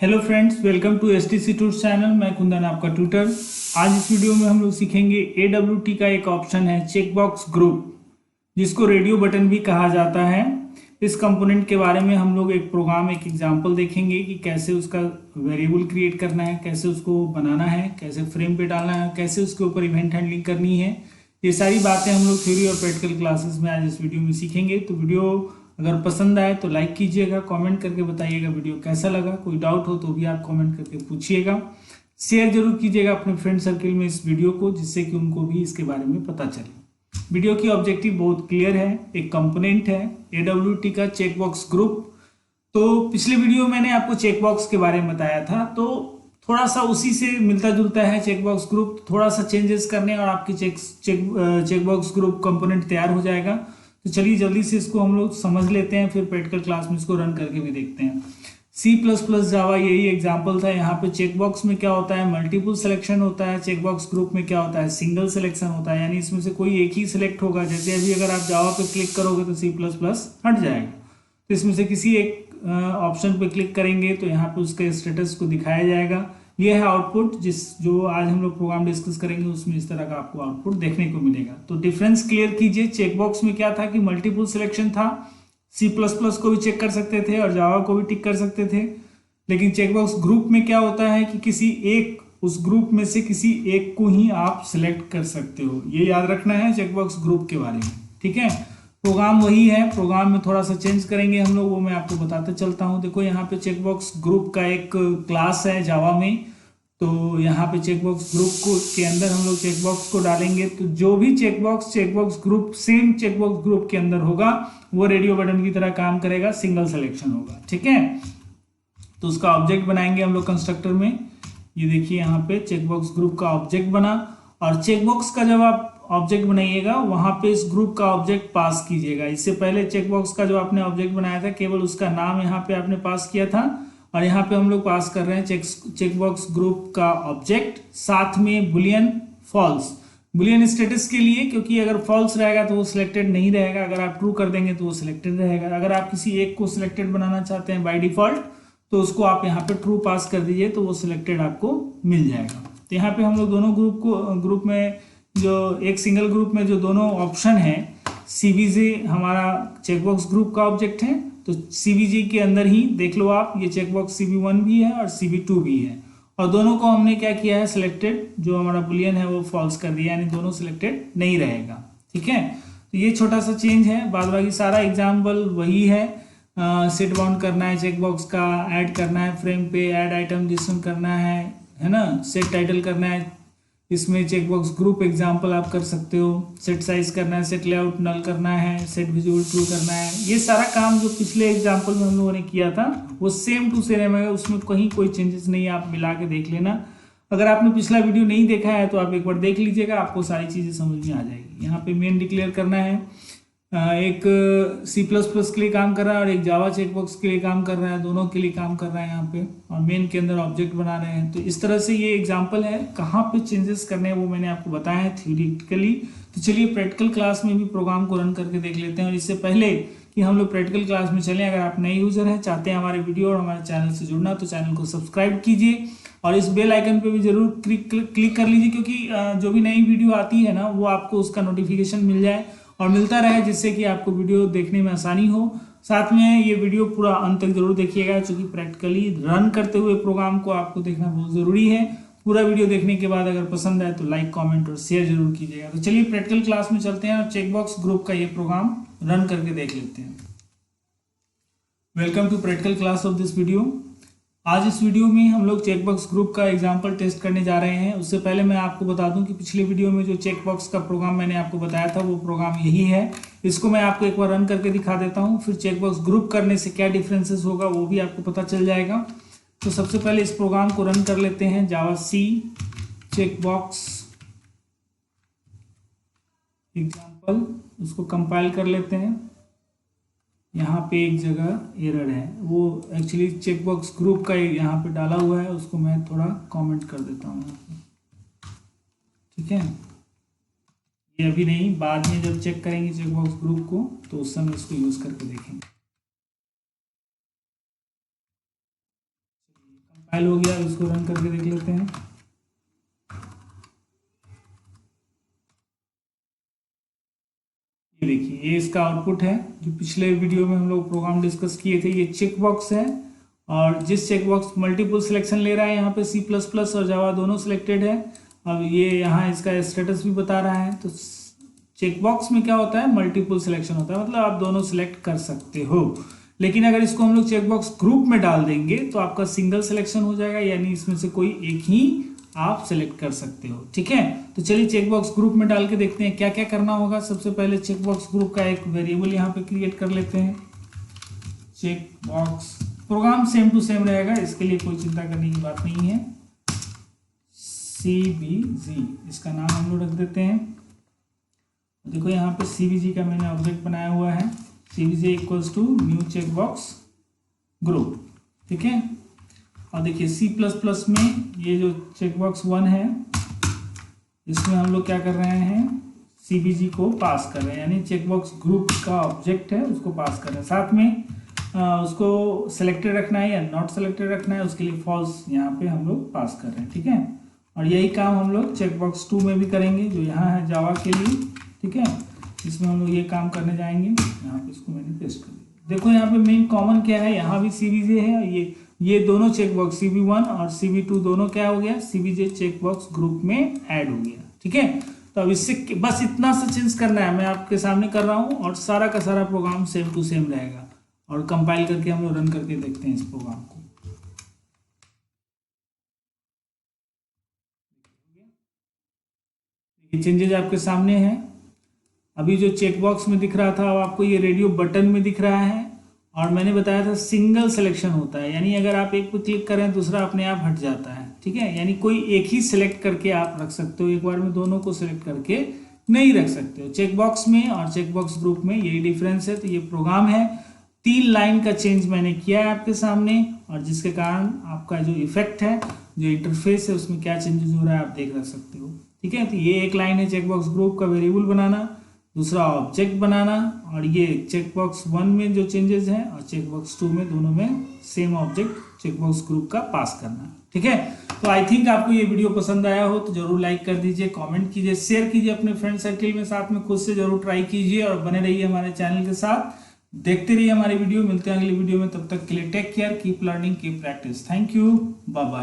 Hello friends, welcome to STC tours channel. मैं कुंदन आपका tutor. आज इस वीडियो में हम लोग सीखेंगे AWT का एक ऑप्शन है चेकबॉक्स ग्रुप, जिसको रेडियो बटन भी कहा जाता है। इस कंपोनेंट के बारे में हम लोग एक प्रोग्राम, एक एग्जांपल देखेंगे कि कैसे उसका वेरिएबल क्रिएट करना है, कैसे उसको बनाना है, कैसे फ्रेम पे डालना है, कैसे उसके ऊपर इवेंट हैंडलिंग करनी है। ये सारी बातें हम लोग थ्योरी और प्रैक्टिकल क्लासेस में आज इस वीडियो में सीखेंगे। तो वीडियो अगर पसंद आए तो लाइक कीजिएगा, कमेंट करके बताइएगा वीडियो कैसा लगा। कोई डाउट हो तो भी आप कमेंट करके पूछिएगा। शेयर जरूर कीजिएगा अपने फ्रेंड सर्किल में इस वीडियो को, जिससे कि उनको भी इसके बारे में पता चले। वीडियो की ऑब्जेक्टिव बहुत क्लियर है, एक कंपोनेंट है AWT का चेकबॉक्स ग्रुप। तो पिछले वीडियो मैंने आपको चेकबॉक्स के बारे में बताया था, तो थोड़ा सा उसी से मिलता जुलता है चेकबॉक्स ग्रुप। थोड़ा सा चेंजेस करने और आपकी चेकबॉक्स ग्रुप कंपोनेंट तैयार हो जाएगा। तो चलिए जल्दी से इसको हम लोग समझ लेते हैं, फिर प्रैक्टिकल क्लास में इसको रन करके भी देखते हैं। C++ जावा यही एग्जाम्पल था। यहाँ पे चेकबॉक्स में क्या होता है, मल्टीपल सिलेक्शन होता है। चेकबॉक्स ग्रुप में क्या होता है, सिंगल सिलेक्शन होता है, यानी इसमें से कोई एक ही सिलेक्ट होगा। जैसे अभी अगर आप जावा पे क्लिक करोगे तो C++ हट जाएगा। तो इसमें से किसी एक ऑप्शन पे क्लिक करेंगे तो यहाँ पे उसके स्टेटस को दिखाया जाएगा। ये है आउटपुट, जो आज हम लोग प्रोग्राम डिस्कस करेंगे उसमें इस तरह का आपको आउटपुट देखने को मिलेगा। तो डिफरेंस क्लियर कीजिए। चेकबॉक्स में क्या था कि मल्टीपल सिलेक्शन था। C++ को भी चेक कर सकते थे और जावा को भी टिक कर सकते थे। लेकिन चेकबॉक्स ग्रुप में क्या होता है कि किसी एक, उस ग्रुप में से किसी एक को ही आप सिलेक्ट कर सकते हो। ये याद रखना है चेकबॉक्स ग्रुप के बारे में, ठीक है। प्रोग्राम वही है, प्रोग्राम में थोड़ा सा चेंज करेंगे हम लोग, वो मैं आपको बताते चलता हूँ। देखो यहाँ पे चेकबॉक्स ग्रुप का एक क्लास है जावा में। तो यहाँ पे चेकबॉक्स ग्रुप को के अंदर हम लोग चेकबॉक्स को डालेंगे, तो जो भी checkbox group same checkbox group के अंदर होगा वो रेडियो बटन की तरह काम करेगा, सिंगल सिलेक्शन होगा, ठीक है। तो उसका ऑब्जेक्ट बनाएंगे हम लोग कंस्ट्रक्टर में। ये देखिए यहाँ पे चेकबॉक्स ग्रुप का ऑब्जेक्ट बना। और चेकबॉक्स का जब आप ऑब्जेक्ट बनाइएगा वहां पे इस ग्रुप का ऑब्जेक्ट पास कीजिएगा। इससे पहले चेकबॉक्स का जो आपने ऑब्जेक्ट बनाया था केवल उसका नाम यहाँ पे आपने पास किया था, और यहाँ पे हम लोग पास कर रहे हैं चेकबॉक्स ग्रुप का ऑब्जेक्ट, साथ में बुलियन फॉल्स, बुलियन स्टेटस के लिए, क्योंकि अगर फॉल्स रहेगा तो वो सिलेक्टेड नहीं रहेगा, अगर आप ट्रू कर देंगे तो वो सिलेक्टेड रहेगा। अगर आप किसी एक को सिलेक्टेड बनाना चाहते हैं बाय डिफॉल्ट तो उसको आप यहाँ पे ट्रू पास कर दीजिए, तो वो सिलेक्टेड आपको मिल जाएगा। तो यहाँ पे हम लोग दोनों ग्रुप में जो एक सिंगल ग्रुप में जो दोनों ऑप्शन है, CBJ हमारा चेकबॉक्स ग्रुप का ऑब्जेक्ट है, तो CBJ के अंदर ही देख लो आप, ये चेकबॉक्स CB1 भी है और CB2 भी है, और दोनों को हमने क्या किया है, सिलेक्टेड, जो हमारा बुलियन है वो फॉल्स कर दिया, यानी दोनों सिलेक्टेड नहीं रहेगा, ठीक है। तो ये छोटा सा चेंज है, बाद बाकी सारा एग्जाम्पल वही है। सेट बाउंड करना है चेकबॉक्स का, ऐड करना है फ्रेम पे, ऐड आइटम डिस्टेंस करना है ना, सेट टाइटल करना है। इसमें चेकबॉक्स ग्रुप एग्जांपल आप कर सकते हो। सेट साइज करना है, सेट लेआउट नल करना है, सेट विजुअल ट्रू करना है। ये सारा काम जो पिछले एग्जांपल में हम लोगों ने किया था वो सेम टू सेम है, उसमें कहीं कोई चेंजेस नहीं है, आप मिला के देख लेना। अगर आपने पिछला वीडियो नहीं देखा है तो आप एक बार देख लीजिएगा, आपको सारी चीजें समझ में आ जाएगी। यहाँ पे मेन डिक्लेयर करना है, एक C++ के लिए काम कर रहा है और एक जावा चेकबॉक्स के लिए काम कर रहा है, दोनों के लिए काम कर रहा है यहाँ पे, और मेन के अंदर ऑब्जेक्ट बना रहे हैं। तो इस तरह से ये एग्जांपल है। कहाँ पे चेंजेस करने हैं वो मैंने आपको बताया है थ्योरेटिकली। तो चलिए प्रैक्टिकल क्लास में भी प्रोग्राम को रन करके देख लेते हैं। और इससे पहले कि हम लोग प्रैक्टिकल क्लास में चलें, अगर आप नए यूजर हैं, चाहते हैं हमारे वीडियो और हमारे चैनल से जुड़ना, तो चैनल को सब्सक्राइब कीजिए और इस बेल आइकन पे भी जरूर क्लिक कर लीजिए, क्योंकि जो भी नई वीडियो आती है ना वो आपको उसका नोटिफिकेशन मिल जाए और मिलता रहे, जिससे कि आपको वीडियो देखने में आसानी हो। साथ में ये वीडियो पूरा अंत तक जरूर देखिएगा, क्योंकि प्रैक्टिकली रन करते हुए प्रोग्राम को आपको देखना बहुत जरूरी है। पूरा वीडियो देखने के बाद अगर पसंद आए तो लाइक, कमेंट और शेयर जरूर कीजिएगा। तो चलिए प्रैक्टिकल क्लास में चलते हैं और चेकबॉक्स ग्रुप का ये प्रोग्राम रन करके देख लेते हैं। Welcome to practical class of this video. आज इस वीडियो में हम लोग चेकबॉक्स ग्रुप का एग्जांपल टेस्ट करने जा रहे हैं। उससे पहले मैं आपको बता दूं कि पिछले वीडियो में जो चेकबॉक्स का प्रोग्राम मैंने आपको बताया था वो प्रोग्राम यही है। इसको मैं आपको एक बार रन करके दिखा देता हूं, फिर चेकबॉक्स ग्रुप करने से क्या डिफरेंसेस होगा वो भी आपको पता चल जाएगा। तो सबसे पहले इस प्रोग्राम को रन कर लेते हैं, जावा C चेकबॉक्स एग्जाम्पल, उसको कंपाइल कर लेते हैं। यहाँ पे एक जगह एरर है, वो एक्चुअली चेकबॉक्स ग्रुप का यहाँ पे डाला हुआ है, उसको मैं थोड़ा कमेंट कर देता हूँ, ठीक है। ये अभी नहीं, बाद में जब चेक करेंगे चेकबॉक्स ग्रुप को तो उस समय इसको यूज करके देखेंगे। फाइल हो गया, इसको रन करके देख लेते हैं। ये देखिए, ये इसका आउटपुट है। जो पिछले वीडियो में हम लोग प्रोग्राम डिस्कस किए थे, ये चेक बॉक्स है, और जिस चेक बॉक्स मल्टीपल सिलेक्शन ले रहा है, यहाँ पे C++ और जावा दोनों सिलेक्टेड है। अब ये यहाँ इसका स्टेटस भी बता रहा है। तो चेक बॉक्स में क्या होता है, मल्टीपल सिलेक्शन होता है, मतलब आप दोनों सिलेक्ट कर सकते हो। लेकिन अगर इसको हम लोग चेक बॉक्स ग्रुप में डाल देंगे तो आपका सिंगल सिलेक्शन हो जाएगा, यानी इसमें से कोई एक ही आप सिलेक्ट कर सकते हो। ठीक है, तो चलिए चेक बॉक्स ग्रुप में डाल के देखते हैं क्या क्या करना होगा। सबसे पहले चेक बॉक्स ग्रुप का एक वेरिएबल यहाँ पे क्रिएट कर लेते हैं, check box. Program same to same रहेगा, इसके लिए कोई चिंता करने की बात नहीं है। CBG इसका नाम हम लोग रख देते हैं। देखो यहाँ पे CBG का मैंने ऑब्जेक्ट बनाया हुआ है, CBG equals to new check box group. ठीक है, और देखिए C++ में ये जो चेक बॉक्स 1 है, इसमें हम लोग क्या कर रहे हैं, CBG को पास कर रहे हैं, यानी चेक बॉक्स ग्रुप का ऑब्जेक्ट है उसको पास कर रहे हैं। साथ में उसको सिलेक्टेड रखना है या नॉट सिलेक्टेड रखना है, उसके लिए फॉल्स यहाँ पे हम लोग पास कर रहे हैं। ठीक है, और यही काम हम लोग चेक बॉक्स 2 में भी करेंगे, जो यहाँ है जावा के लिए। ठीक है, इसमें हम लोग ये काम करने जाएंगे। यहाँ पे इसको मैंने पेस्ट कर दिया। देखो यहाँ पे मेन कॉमन क्या है, यहाँ भी CBJ है, और ये दोनों चेक बॉक्स CB1 और CB2 दोनों क्या हो गया, CBJ चेक बॉक्स ग्रुप में ऐड हो गया। ठीक है, तो अब इससे बस इतना सा चेंज करना है, मैं आपके सामने कर रहा हूँ, और सारा का सारा प्रोग्राम सेम टू सेम रहेगा। और कंपाइल करके हम लोग रन करके देखते हैं इस प्रोग्राम को। ये चेंजेज आपके सामने हैं। अभी जो चेक बॉक्स में दिख रहा था, अब आपको ये रेडियो बटन में दिख रहा है, और मैंने बताया था सिंगल सिलेक्शन होता है, यानी अगर आप एक पर क्लिक करें दूसरा अपने आप हट जाता है। ठीक है, यानी कोई एक ही सिलेक्ट करके आप रख सकते हो, एक बार में दोनों को सिलेक्ट करके नहीं रख सकते हो। चेक बॉक्स में और चेक बॉक्स ग्रुप में यही डिफरेंस है। तो ये प्रोग्राम है, 3 लाइन का चेंज मैंने किया है आपके सामने, और जिसके कारण आपका जो इफेक्ट है, जो इंटरफेस है, उसमें क्या चेंजेस हो रहा है आप देख रख सकते हो। ठीक है, तो ये एक लाइन है चेक बॉक्स ग्रुप का वेरिएबल बनाना, दूसरा ऑब्जेक्ट बनाना, और ये चेक बॉक्स 1 में जो चेंजेस हैं और चेक बॉक्स 2 में, दोनों में same object check box group का पास करना। ठीक है, तो आई थिंक आपको ये वीडियो पसंद आया हो तो जरूर लाइक कर दीजिए, कमेंट कीजिए, शेयर कीजिए अपने फ्रेंड सर्किल में, साथ में खुद से जरूर ट्राई कीजिए, और बने रहिए हमारे चैनल के साथ, देखते रहिए हमारी वीडियो। मिलते हैं अगली वीडियो में, तब तक के लिए take care, keep learning, keep practice. Thank you, bye bye.